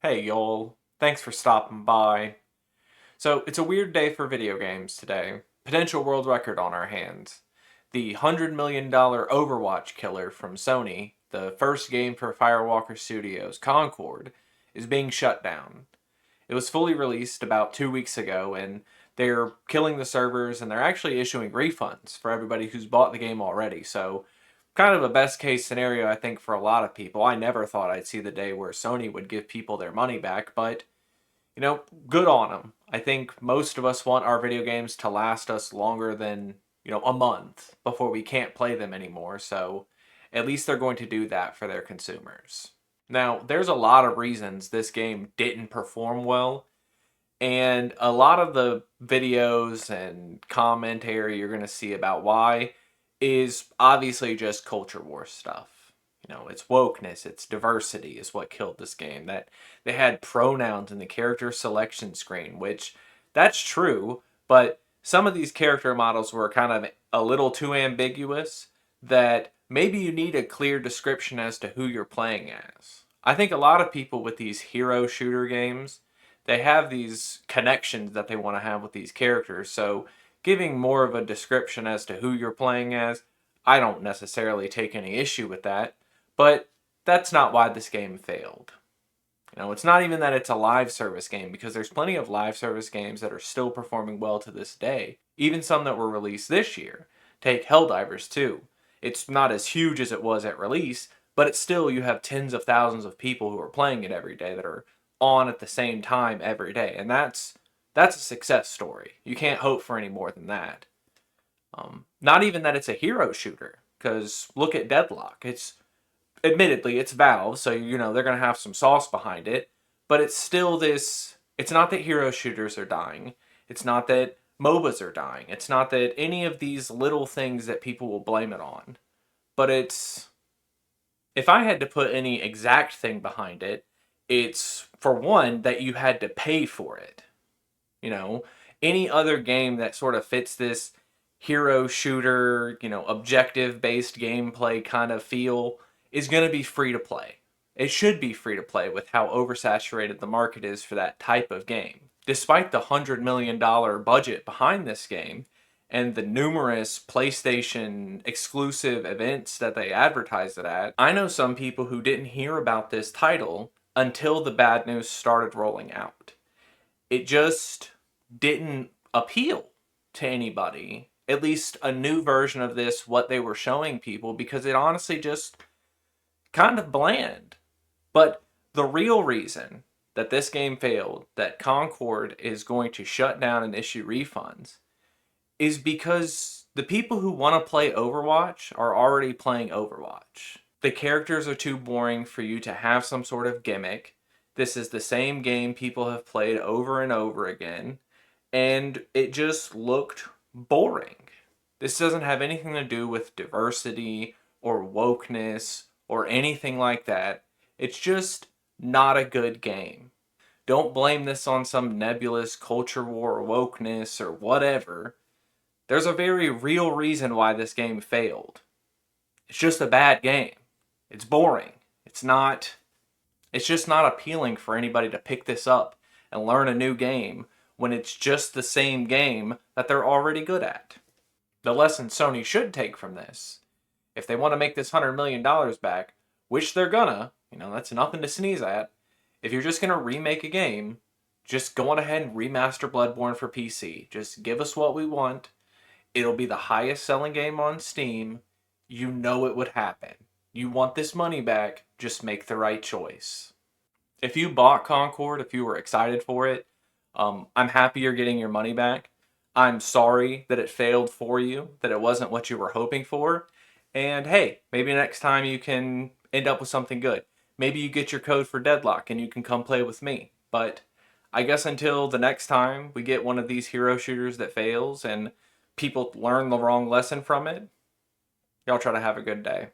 Hey y'all, thanks for stopping by. So, it's a weird day for video games today. Potential world record on our hands. The $100 million Overwatch killer from Sony, the first game for Firewalker Studios, Concord, is being shut down. It was fully released about 2 weeks ago, and they're killing the servers and they're actually issuing refunds for everybody who's bought the game already. So, kind of a best case scenario, I think, for a lot of people. I never thought I'd see the day where Sony would give people their money back, but good on them. I think most of us want our video games to last us longer than, a month before we can't play them anymore. So at least they're going to do that for their consumers. Now, there's a lot of reasons this game didn't perform well, and a lot of the videos and commentary you're going to see about why is obviously just culture war stuff. It's wokeness, it's diversity is what killed this game. That they had pronouns in the character selection screen, which that's true, but some of these character models were kind of a little too ambiguous that maybe you need a clear description as to who you're playing as. I think a lot of people with these hero shooter games, they have these connections that they want to have with these characters. So giving more of a description as to who you're playing as, I don't necessarily take any issue with that, but that's not why this game failed. It's not even that it's a live service game, because there's plenty of live service games that are still performing well to this day. Even some that were released this year. Take Helldivers 2. It's not as huge as it was at release, but it's still, you have tens of thousands of people who are playing it every day that are on at the same time every day, and that's a success story. You can't hope for any more than that. Not even that it's a hero shooter, because look at Deadlock. It's admittedly it's Valve, so they're gonna have some sauce behind it, but it's still this. It's not that hero shooters are dying. It's not that MOBAs are dying. It's not that any of these little things that people will blame it on. But it's, if I had to put any exact thing behind it, it's for one that you had to pay for it. You know, any other game that sort of fits this hero shooter, objective based gameplay kind of feel is going to be free to play. It should be free to play with how oversaturated the market is for that type of game. Despite the $100 million budget behind this game and the numerous PlayStation exclusive events that they advertise it at, I know some people who didn't hear about this title until the bad news started rolling out. It just didn't appeal to anybody, at least a new version of this, what they were showing people, because it honestly just kind of bland. But the real reason that this game failed, that Concord is going to shut down and issue refunds, is because the people who want to play Overwatch are already playing Overwatch. The characters are too boring for you to have some sort of gimmick. This is the same game people have played over and over again, and it just looked boring. This doesn't have anything to do with diversity or wokeness or anything like that. It's just not a good game. Don't blame this on some nebulous culture war or wokeness or whatever. There's a very real reason why this game failed. It's just a bad game. It's boring. It's just not appealing for anybody to pick this up and learn a new game when it's just the same game that they're already good at. The lesson Sony should take from this, if they want to make this $100 million back, which they're gonna, that's nothing to sneeze at. If you're just gonna remake a game, just go on ahead and remaster Bloodborne for PC. Just give us what we want. It'll be the highest selling game on Steam. You know it would happen. You want this money back, just make the right choice. If you bought Concord, if you were excited for it, I'm happy you're getting your money back. I'm sorry that it failed for you, that it wasn't what you were hoping for. And hey, maybe next time you can end up with something good. Maybe you get your code for Deadlock and you can come play with me. But I guess until the next time we get one of these hero shooters that fails and people learn the wrong lesson from it, y'all try to have a good day.